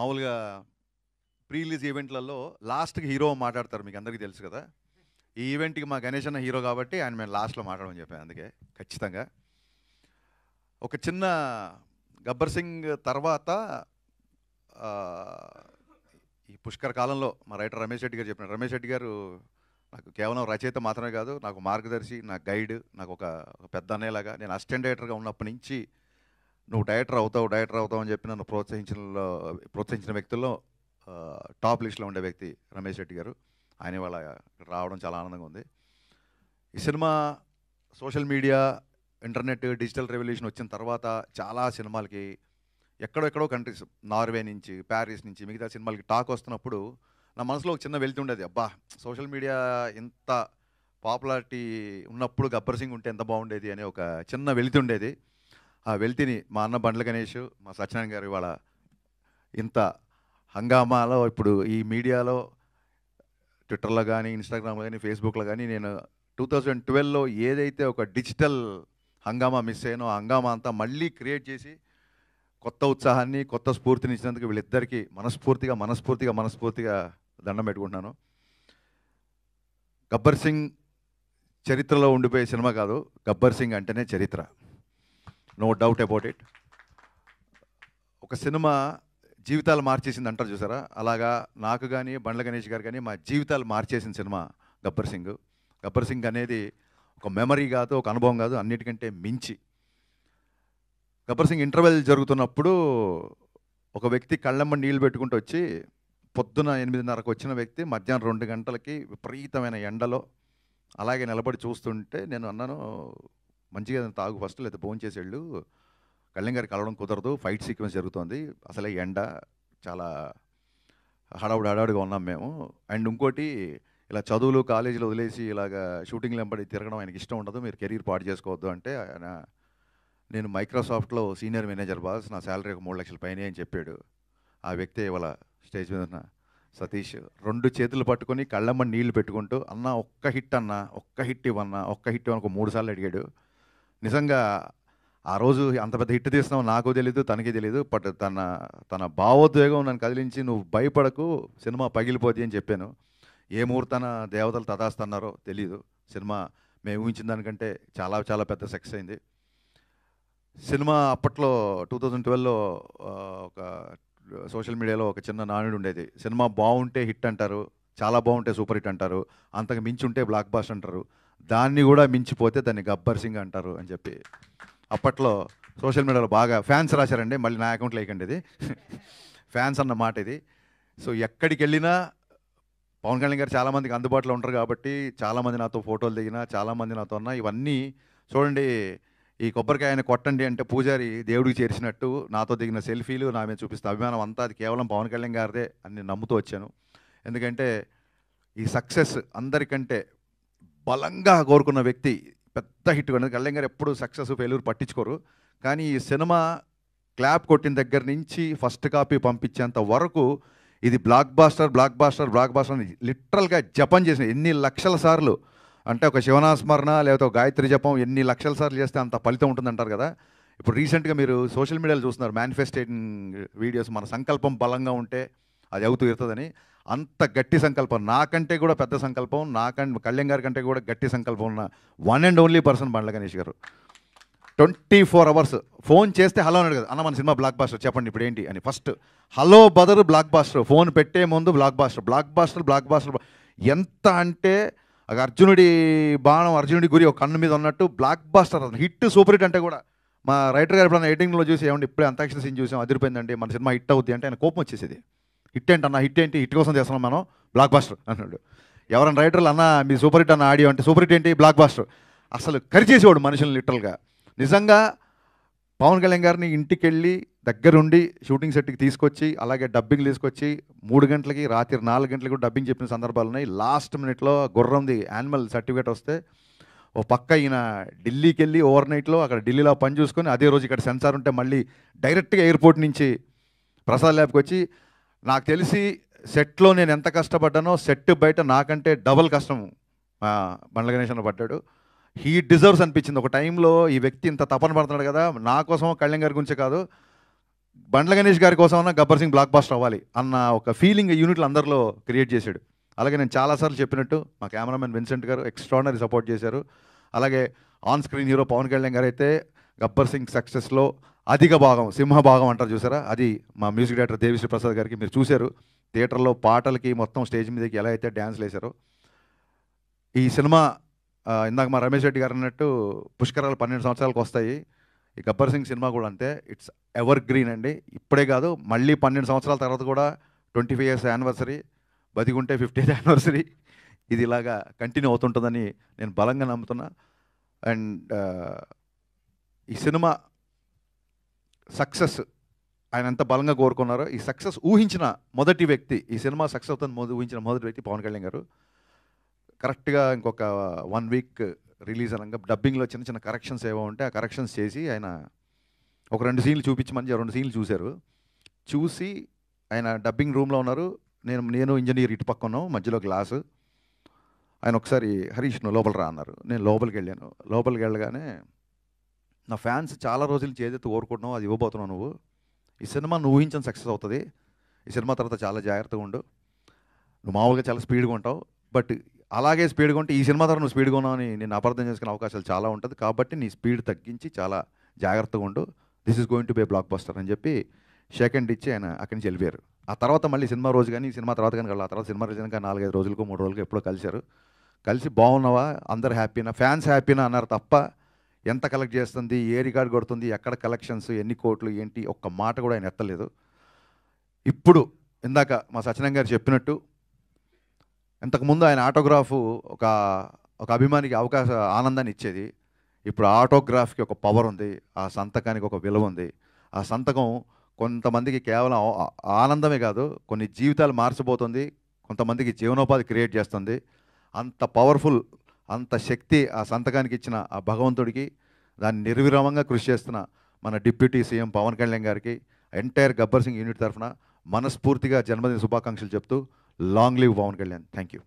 మామూలుగా pre release ఈవెంట్లలో లాస్ట్కి hero మాట్లాడతారు, మీకు అందరికీ తెలుసు కదా. ఈ ఈవెంట్కి మా గణేష్ అన్న హీరో కాబట్టి ఆయన మేము లాస్ట్లో మాట్లాడమని చెప్పాను. అందుకే ఖచ్చితంగా ఒక చిన్న గబ్బర్ సింగ్ తర్వాత ఈ పుష్కర కాలంలో మా రైటర్ రమేష్ రెడ్డి గారు చెప్పిన, రమేష్ రెడ్డి గారు నాకు కేవలం రచయిత మాత్రమే కాదు, నాకు మార్గదర్శి, నా గైడ్, నాకు ఒక పెద్ద అనేలాగా. నేను అసిస్టెంట్ డైరెక్టర్గా ఉన్నప్పటి నుంచి నువ్వు డైరెక్టర్ అవుతావు అని చెప్పి నన్ను ప్రోత్సహించిన వ్యక్తుల్లో టాప్ లిస్ట్లో ఉండే వ్యక్తి రమేష్ రెడ్డి గారు. ఆయన వాళ్ళ రావడం చాలా ఆనందంగా ఉంది. ఈ cinema social media, internet, digital revolution వచ్చిన తర్వాత చాలా సినిమాలకి ఎక్కడెక్కడో కంట్రీస్, నార్వే నుంచి, ప్యారిస్ నుంచి, మిగతా సినిమాలకి టాక్ వస్తున్నప్పుడు నా మనసులో ఒక చిన్న వెళ్తూ ఉండేది. అబ్బా, సోషల్ మీడియా ఇంత పాపులారిటీ ఉన్నప్పుడు గబ్బర్ సింగ్ ఉంటే ఎంత బాగుండేది అనే ఒక చిన్న వెలితి ఉండేది. ఆ వెలితిని మా అన్న బండ్ల గణేష్, మా సత్యనారాయణ గారు ఇవాళ ఇంత హంగామాలో, ఇప్పుడు ఈ మీడియాలో ట్విట్టర్లో కానీ, ఇన్స్టాగ్రామ్లో కానీ, ఫేస్బుక్లో కానీ నేను 2012లో ఏదైతే ఒక డిజిటల్ హంగామా మిస్ అయ్యానో ఆ హంగామా అంతా మళ్ళీ క్రియేట్ చేసి కొత్త ఉత్సాహాన్ని, కొత్త స్ఫూర్తిని ఇచ్చినందుకు వీళ్ళిద్దరికీ మనస్ఫూర్తిగా దండం పెట్టుకుంటున్నాను. గబ్బర్ సింగ్ చరిత్రలో ఉండిపోయే సినిమా కాదు, గబ్బర్ సింగ్ అంటేనే చరిత్ర, నో డౌట్ అబౌట్ ఇట్. ఒక సినిమా జీవితాలు మార్చేసింది అంటారు చూసారా, అలాగా నాకు కానీ, బండ్ల గణేష్ గారు కానీ మా జీవితాలు మార్చేసిన సినిమా గబ్బర్ సింగ్. గబ్బర్ సింగ్ అనేది ఒక మెమరీ కాదు, ఒక అనుభవం కాదు, అన్నిటికంటే మించి. గబ్బర్ సింగ్ ఇంటర్వెల్ జరుగుతున్నప్పుడు ఒక వ్యక్తి కళ్ళమ్మ నీళ్ళు పెట్టుకుంటూ వచ్చి, పొద్దున 8:30కు వచ్చిన వ్యక్తి మధ్యాహ్నం 2 గంటలకి విపరీతమైన ఎండలో అలాగే నిలబడి చూస్తుంటే నేను అన్నాను, మంచిగా తాగు ఫస్ట్, లేదా భోజనం చేసేళ్ళు, కళ్యాణ్ గారికి కలవడం కుదరదు, ఫైట్ సీక్వెన్స్ జరుగుతుంది, అసలే ఎండ, చాలా హడావుడిగా ఉన్నాం మేము. అండ్ ఇంకోటి, ఇలా చదువులు కాలేజీలో వదిలేసి ఇలాగ షూటింగ్లు వెంబడి తిరగడం ఆయనకి ఇష్టం ఉండదు, మీరు కెరీర్ పాడు చేసుకోవద్దు అంటే, ఆయన నేను మైక్రోసాఫ్ట్లో సీనియర్ మేనేజర్ బాస్, నా శాలరీ ఒక 3 లక్షల పైనే అని చెప్పాడు. ఆ వ్యక్తి ఇవాళ స్టేజ్ మీద ఉన్న సతీష్ 2 చేతులు పట్టుకొని కళ్ళమ్మ నీళ్లు పెట్టుకుంటూ, అన్న ఒక్క హిట్ ఇవ్వన్నా, ఒక్క హిట్ ఇవ్వను 3 సార్లు అడిగాడు. నిజంగా ఆ రోజు అంత పెద్ద హిట్ తీస్తున్నావు నాకు తెలీదు, తనకి తెలీదు, బట్ తన భావోద్వేగం నన్ను కదిలించి, నువ్వు భయపడకు, సినిమా పగిలిపోద్ది అని చెప్పాను. ఏ ముహూర్తాన దేవతలు తదాస్తన్నారో తెలీదు, సినిమా మేము ఊహించిన దానికంటే చాలా చాలా పెద్ద సక్సెస్ అయింది. సినిమా అప్పట్లో 2012లో ఒక సోషల్ మీడియాలో ఒక చిన్న నానుడు ఉండేది, సినిమా బాగుంటే హిట్ అంటారు, చాలా బాగుంటే సూపర్ హిట్ అంటారు, అంతకు మించి ఉంటే బ్లాక్ బాస్టర్ అంటారు, దాన్ని కూడా మించిపోతే దాన్ని గబ్బర్ సింగ్ అంటారు అని చెప్పి అప్పట్లో సోషల్ మీడియాలో బాగా ఫ్యాన్స్ రాశారండి. మళ్ళీ నా అకౌంట్లో వేయకండి, ఇది ఫ్యాన్స్ అన్న మాట ఇది. సో ఎక్కడికి వెళ్ళినా పవన్ కళ్యాణ్ గారు చాలామందికి అందుబాటులో ఉంటారు కాబట్టి చాలామంది నాతో ఫోటోలు దిగినా, చాలామంది నాతో ఉన్నా, ఇవన్నీ చూడండి. ఈ కొబ్బరికాయని కొట్టండి అంటే పూజారి దేవుడికి చేర్చినట్టు నాతో దిగిన సెల్ఫీలు, నా మీద చూపిస్తే అభిమానం అంతా అది కేవలం పవన్ కళ్యాణ్ గారిదే అని నేను నమ్ముతూ వచ్చాను. ఎందుకంటే ఈ సక్సెస్ అందరికంటే బలంగా కోరుకున్న వ్యక్తి పెద్ద హిట్ అనేది కళ్యాణ్ గారు. ఎప్పుడు సక్సెస్ ఫెయిల్యూర్ పట్టించుకోరు, కానీ ఈ సినిమా క్లాప్ కొట్టిన దగ్గర నుంచి ఫస్ట్ కాపీ పంపించేంత వరకు ఇది బ్లాక్ బాస్టర్ అని లిటరల్గా జపం చేసిన ఎన్ని లక్షల సార్లు అంటే, ఒక శివనాస్మరణ లేకపోతే ఒక గాయత్రి జపం ఎన్ని లక్షల సార్లు చేస్తే అంత ఫలితం ఉంటుందంటారు కదా. ఇప్పుడు రీసెంట్గా మీరు సోషల్ మీడియాలో చూస్తున్నారు మేనిఫెస్టేటింగ్ వీడియోస్, మన సంకల్పం బలంగా ఉంటే అది అవుతూ ఇరుతుందని. అంత గట్టి సంకల్పం, నాకంటే కూడా పెద్ద సంకల్పం, కళ్యాణ్ గారి కంటే కూడా గట్టి సంకల్పం ఉన్న one and only person Bandla Ganesh గారు. 24 అవర్స్ ఫోన్ చేస్తే హలో అని అడగదు, అన్న మన సినిమా బ్లాక్ బాస్టర్ చెప్పండి ఇప్పుడు ఏంటి అని. First hello brother blockbuster, phone పెట్టే ముందు బ్లాక్ బాస్టర్. ఎంత అంటే అర్జునుడి బాణం అర్జునుడి గురి ఒక కన్ను మీద ఉన్నట్టు blockbuster, hit super hit అంటే కూడా మా రైటర్ గారు ఎప్పుడన్నా ఎడిటింగ్లో చూసి, ఏమంటే ఇప్పుడే అంతాక్షరి సీన్ చూసాం అదిరిపోయిందండి, మన సినిమా హిట్ అవుద్ది అంటే ఆయన కోపం వచ్చేసేది. హిట్ ఏంటన్నా, హిట్ కోసం చేస్తున్నాం మనం, బ్లాక్ బాస్టర్ అన్నాడు. ఎవరైనా రైటర్లు అన్న మీ సూపర్ హిట్ అన్న ఆడియో అంటే, సూపర్ హిట్ ఏంటి, బ్లాక్ బాస్టర్. అసలు కరిచేసేవాడు మనుషులు లిటరల్గా. నిజంగా పవన్ కళ్యాణ్ గారిని ఇంటికి వెళ్ళి దగ్గరుండి షూటింగ్ సెట్కి తీసుకొచ్చి, అలాగే డబ్బింగ్ తీసుకొచ్చి 3 గంటలకి రాత్రి 4 గంటలకి కూడా డబ్బింగ్ చెప్పిన సందర్భాలు ఉన్నాయి. లాస్ట్ మినిట్లో గుర్రంది యానిమల్ సర్టిఫికేట్ వస్తే ఓ పక్క ఈయన ఢిల్లీకి వెళ్ళి ఓవర్ నైట్లో అక్కడ ఢిల్లీలో పని చూసుకొని, అదే రోజు ఇక్కడ సెన్సార్ ఉంటే మళ్ళీ డైరెక్ట్గా ఎయిర్పోర్ట్ నుంచి ప్రసాద్ ల్యాబ్కి వచ్చి, నాకు తెలిసి సెట్లో నేను ఎంత కష్టపడ్డానో సెట్ బయట నాకంటే డబల్ కష్టం బండ్ల గణేష్ అన్న పడ్డాడు. హీ డిజర్వ్స్ అనిపించింది ఒక టైంలో, ఈ వ్యక్తి ఇంత తపన పడుతున్నాడు కదా, నా కోసం కళ్యాణ్ గారి గురించే కాదు, బండ్ల గణేష్ గారి కోసమన్నా గబ్బర్ సింగ్ బ్లాక్ బాస్టర్ అవ్వాలి అన్న ఒక ఫీలింగ్ యూనిట్లు అందరిలో క్రియేట్ చేశాడు. అలాగే నేను చాలాసార్లు చెప్పినట్టు మా కెమెరామెన్ విన్సెంట్ గారు ఎక్స్ట్రాడినరీ సపోర్ట్ చేశారు. అలాగే on screen hero Pawan Kalyan గారు అయితే గబ్బర్ సింగ్ సక్సెస్లో అధిక భాగం, సింహభాగం అంటారు చూసారా, అది మా మ్యూజిక్ డైరెక్టర్ దేవిశ్రీ ప్రసాద్ గారికి. మీరు చూశారు థియేటర్లో పాటలకి మొత్తం స్టేజ్ మీదకి ఎలా అయితే డ్యాన్స్లు వేశారో. ఈ సినిమా ఇందాక మా రమేష్ రెడ్డి గారు అన్నట్టు పుష్కరాలు 12 సంవత్సరాలకు వస్తాయి. ఈ గబ్బర్ సింగ్ సినిమా కూడా అంతే, ఇట్స్ ఎవర్ గ్రీన్ అండి. ఇప్పుడే కాదు, మళ్ళీ 12 సంవత్సరాల తర్వాత కూడా 25 ఇయర్స్ యానివర్సరీ, బతికుంటే 50th యానివర్సరీ, ఇది ఇలాగా కంటిన్యూ అవుతుంటుందని నేను బలంగా నమ్ముతున్నా. అండ్ ఈ సినిమా సక్సెస్ ఆయన ఎంత బలంగా కోరుకున్నారో, ఈ సక్సెస్ ఊహించిన మొదటి వ్యక్తి, ఈ సినిమా సక్సెస్ అవుతుంది ఊహించిన మొదటి వ్యక్తి పవన్ కళ్యాణ్ గారు. కరెక్ట్గా ఇంకొక 1 వీక్ రిలీజ్ అనగా డబ్బింగ్లో చిన్న చిన్న కరెక్షన్స్ ఏవో ఉంటే ఆ కరెక్షన్స్ చేసి ఆయన ఒక 2 సీన్లు చూపించమని 2 సీన్లు చూశారు. చూసి ఆయన డబ్బింగ్ రూమ్లో ఉన్నారు, నేను ఇంజనీర్ ఇటు పక్క ఉన్నాం, మధ్యలో గ్లాసు. ఆయన ఒకసారి హరీష్ నువ్వు లోపల రా అన్నారు. నేను లోపలికి వెళ్ళాను. లోపలికి వెళ్ళగానే నా ఫ్యాన్స్ చాలా రోజులు చేదెత్తి కోరుకుంటున్నావు, అది ఇవ్వబోతున్నావు నువ్వు. ఈ సినిమా నువ్వు ఊహించిన సక్సెస్ అవుతుంది. ఈ సినిమా తర్వాత చాలా జాగ్రత్తగా ఉండు. నువ్వు మామూలుగా చాలా స్పీడ్గా ఉంటావు, బట్ అలాగే స్పీడ్గా ఉంటే ఈ సినిమా తర్వాత నువ్వు స్పీడ్గా ఉన్నావు అని నేను అపార్థం చేసుకునే అవకాశాలు చాలా ఉంటుంది. కాబట్టి నీ స్పీడ్ తగ్గించి చాలా జాగ్రత్తగా ఉండు. This is going to be A block buster అని చెప్పి షేక్ హ్యాండ్ ఇచ్చి ఆయన అక్కడి నుంచి వెళ్ళిపోయారు. ఆ తర్వాత మళ్ళీ సినిమా రోజు కానీ సినిమా తర్వాత కానీ ఆ తర్వాత సినిమా రోజు కానీ 4-5 రోజులకు 3 రోజులకు ఎప్పుడో కలిశారు. కలిసి బాగున్నావా, అందరు హ్యాపీనా, ఫ్యాన్స్ హ్యాపీనా అన్నారు తప్ప ఎంత కలెక్ట్ చేస్తుంది, ఏ రికార్డ్ కొడుతుంది, ఎక్కడ కలెక్షన్స్, ఎన్ని కోట్లు ఏంటి, ఒక్క మాట కూడా ఆయన ఎత్తలేదు. ఇప్పుడు ఇందాక మా సత్యనారాయణ గారు చెప్పినట్టు ఇంతకుముందు ఆయన ఆటోగ్రాఫ్ ఒక అభిమానికి ఆనందాన్ని ఇచ్చేది. ఇప్పుడు ఆటోగ్రాఫ్కి ఒక పవర్ ఉంది, ఆ సంతకానికి ఒక విలువ ఉంది. ఆ సంతకం కొంతమందికి కేవలం ఆనందమే కాదు, కొన్ని జీవితాలు మార్చబోతుంది, కొంతమందికి జీవనోపాధి క్రియేట్ చేస్తుంది. అంత పవర్ఫుల్, అంత శక్తి ఆ సంతకానికి ఇచ్చిన ఆ భగవంతుడికి, దాన్ని నిర్విరామంగా కృషి చేస్తున్న మన డిప్యూటీ సీఎం పవన్ కళ్యాణ్ గారికి, ఎంటైర్ గబ్బర్ సింగ్ యూనిట్ తరఫున మనస్ఫూర్తిగా జన్మదిన శుభాకాంక్షలు చెప్తూ long live Pawan Kalyan. Thank you.